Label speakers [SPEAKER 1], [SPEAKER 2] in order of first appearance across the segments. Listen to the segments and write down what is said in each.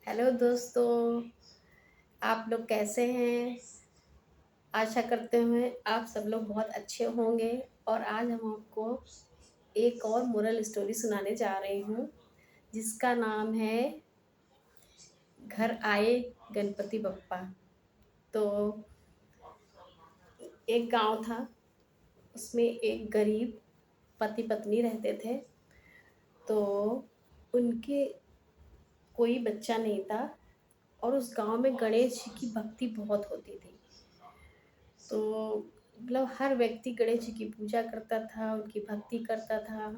[SPEAKER 1] Hello दोस्तों, आप लोग कैसे हैं? आशा करते हैं आप सब लोग बहुत अच्छे होंगे। और आज हम आपको एक और मोरल स्टोरी सुनाने जा रही हूँ, जिसका नाम है घर आए गणपति बप्पा। तो एक गांव था, उसमें एक गरीब पति पत्नी रहते थे। तो उनके कोई बच्चा नहीं था, और उस गांव में गणेश जी की भक्ति बहुत होती थी। तो मतलब हर व्यक्ति गणेश जी की पूजा करता था, उनकी भक्ति करता था।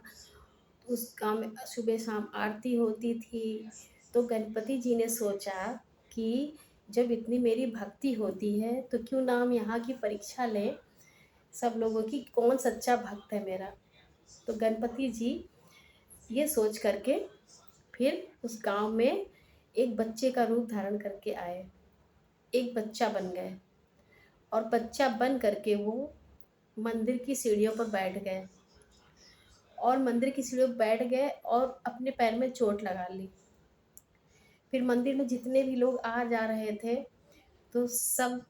[SPEAKER 1] उस गाँव में सुबह शाम आरती होती थी। तो गणपति जी ने सोचा कि जब इतनी मेरी भक्ति होती है तो क्यों ना हम यहाँ की परीक्षा लें सब लोगों की, कौन सच्चा भक्त है मेरा। तो गणपति जी ये सोच करके फिर उस गांव में एक बच्चे का रूप धारण करके आए, एक बच्चा बन गए। और बच्चा बन करके वो मंदिर की सीढ़ियों पर बैठ गए, और मंदिर की सीढ़ियों पर बैठ गए और अपने पैर में चोट लगा ली। फिर मंदिर में जितने भी लोग आ जा रहे थे, तो सब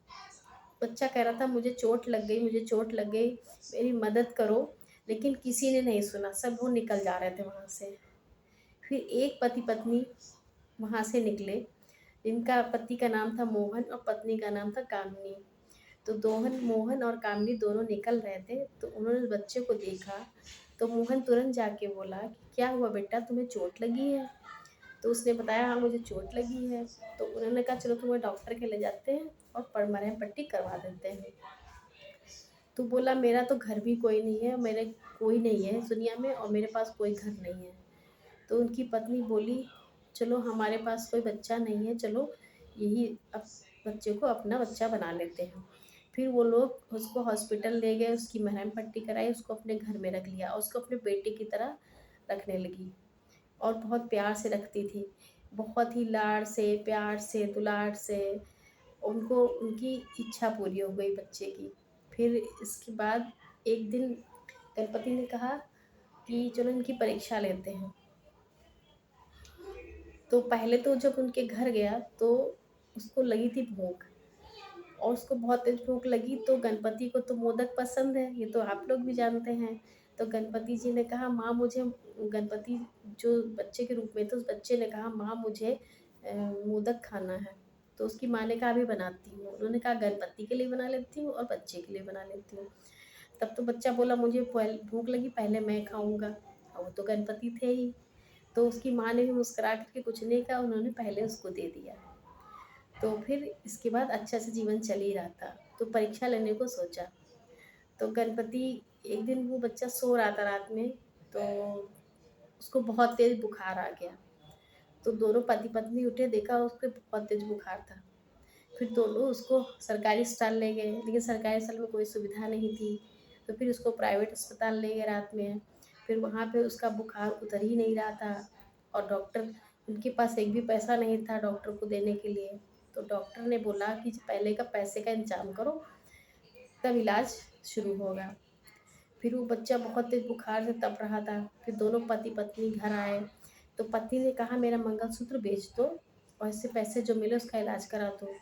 [SPEAKER 1] बच्चा कह रहा था मुझे चोट लग गई, मुझे चोट लग गई, मेरी मदद करो। लेकिन किसी ने नहीं सुना, सब वो निकल जा रहे थे वहाँ से। फिर एक पति पत्नी वहाँ से निकले, जिनका पति का नाम था मोहन और पत्नी का नाम था कामिनी। तो दोहन मोहन और कामिनी दोनों निकल रहे थे, तो उन्होंने बच्चे को देखा। तो मोहन तुरंत जाके बोला कि क्या हुआ बेटा, तुम्हें चोट लगी है? तो उसने बताया हाँ मुझे चोट लगी है। तो उन्होंने कहा चलो तुम्हें डॉक्टर के ले जाते हैं और मरहम पट्टी करवा देते हैं। तो बोला मेरा तो घर भी कोई नहीं है, मेरे कोई नहीं है इस दुनिया में, और मेरे पास कोई घर नहीं है। तो उनकी पत्नी बोली चलो हमारे पास कोई बच्चा नहीं है, चलो यही अब बच्चे को अपना बच्चा बना लेते हैं। फिर वो लोग उसको हॉस्पिटल ले गए, उसकी मरहम पट्टी कराई, उसको अपने घर में रख लिया और उसको अपने बेटे की तरह रखने लगी। और बहुत प्यार से रखती थी, बहुत ही लाड़ से प्यार से दुलार से। उनको उनकी इच्छा पूरी हो गई बच्चे की। फिर इसके बाद एक दिन गणपति ने कहा कि चलो इनकी परीक्षा लेते हैं। तो पहले तो जब उनके घर गया तो उसको लगी थी भूख, और उसको बहुत तेज भूख लगी। तो गणपति को तो मोदक पसंद है, ये तो आप लोग भी जानते हैं। तो गणपति जी ने कहा माँ मुझे, गणपति जो बच्चे के रूप में थे उस बच्चे ने कहा माँ मुझे मोदक खाना है। तो उसकी माँ ने कहा अभी बनाती हूँ। उन्होंने कहा गणपति के लिए बना लेती हूँ और बच्चे के लिए बना लेती हूँ। तब तो बच्चा बोला मुझे भूख लगी, पहले मैं खाऊंगा। और वो तो गणपति थे ही। तो उसकी माँ ने भी मुस्कुरा करके कुछ नहीं कहा, उन्होंने पहले उसको दे दिया। तो फिर इसके बाद अच्छा से जीवन चल ही रहा था। तो परीक्षा लेने को सोचा। तो गणपति, एक दिन वो बच्चा सो रहा था रात में, तो उसको बहुत तेज बुखार आ गया। तो दोनों पति पत्नी उठे, देखा उसको बहुत तेज बुखार था। फिर दोनों उसको सरकारी अस्पताल ले गए, लेकिन सरकारी अस्पताल में कोई सुविधा नहीं थी। तो फिर उसको प्राइवेट अस्पताल ले गए रात में। फिर वहाँ पे उसका बुखार उतर ही नहीं रहा था, और डॉक्टर, उनके पास एक भी पैसा नहीं था डॉक्टर को देने के लिए। तो डॉक्टर ने बोला कि पहले का पैसे का इंतजाम करो, तब इलाज शुरू होगा। फिर वो बच्चा बहुत तेज बुखार से तप रहा था। फिर दोनों पति पत्नी घर आए। तो पति ने कहा मेरा मंगलसूत्र बेच दो, और इससे पैसे जो मिले उसका इलाज करा दो।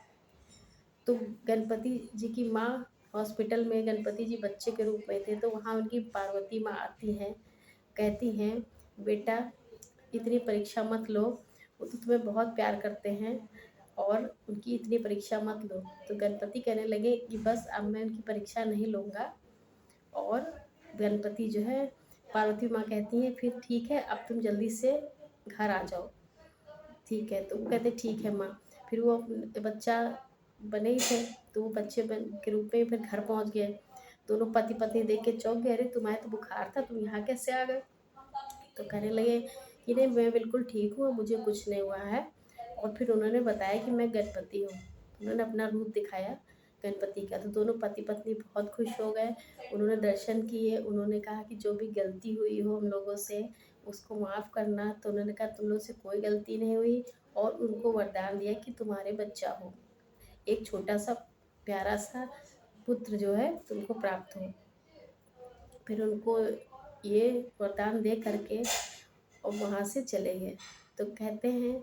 [SPEAKER 1] तो गणपति जी की माँ हॉस्पिटल में, गणपति जी बच्चे के रूप में थे, तो वहाँ उनकी पार्वती माँ आती हैं, कहती हैं बेटा इतनी परीक्षा मत लो, वो तो तुम्हें बहुत प्यार करते हैं, और उनकी इतनी परीक्षा मत लो। तो गणपति कहने लगे कि बस अब मैं उनकी परीक्षा नहीं लूँगा। और गणपति जो है, पार्वती माँ कहती हैं फिर ठीक है अब तुम जल्दी से घर आ जाओ। ठीक है, तो वो कहते ठीक है माँ। फिर वो बच्चा बने ही थे, तो वो बच्चे बन के रूप में फिर घर पहुँच गए। दोनों पति पत्नी देख के चौंक गए, अरे तुम्हारे तो बुखार था, तुम यहाँ कैसे आ गए? तो कहने लगे कि नहीं मैं बिल्कुल ठीक हूँ, मुझे कुछ नहीं हुआ है। और फिर उन्होंने बताया कि मैं गणपति हूँ। उन्होंने अपना रूप दिखाया गणपति का। तो दोनों पति पत्नी बहुत खुश हो गए। उन्होंने दर्शन किए, उन्होंने कहा कि जो भी गलती हुई हो हम लोगों से उसको माफ़ करना। तो उन्होंने कहा तुम लोग से कोई गलती नहीं हुई, और उनको वरदान दिया कि तुम्हारे बच्चा हो, एक छोटा सा प्यारा सा पुत्र जो है तुमको प्राप्त हो। फिर उनको ये वरदान दे करके और वहाँ से चले गए। तो कहते हैं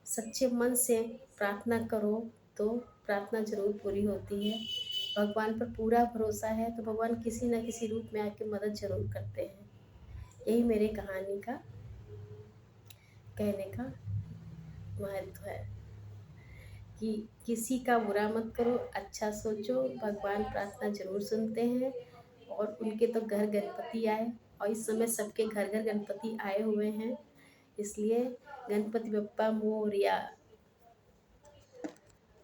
[SPEAKER 1] सच्चे मन से प्रार्थना करो तो प्रार्थना ज़रूर पूरी होती है। भगवान पर पूरा भरोसा है तो भगवान किसी न किसी रूप में आपकी मदद ज़रूर करते हैं। यही मेरी कहानी का कहने का महत्व है कि किसी का बुरा मत करो, अच्छा सोचो, भगवान प्रार्थना ज़रूर सुनते हैं। और उनके तो घर गणपति आए, और इस समय सबके घर घर गणपति आए हुए हैं, इसलिए गणपति बप्पा मोरया।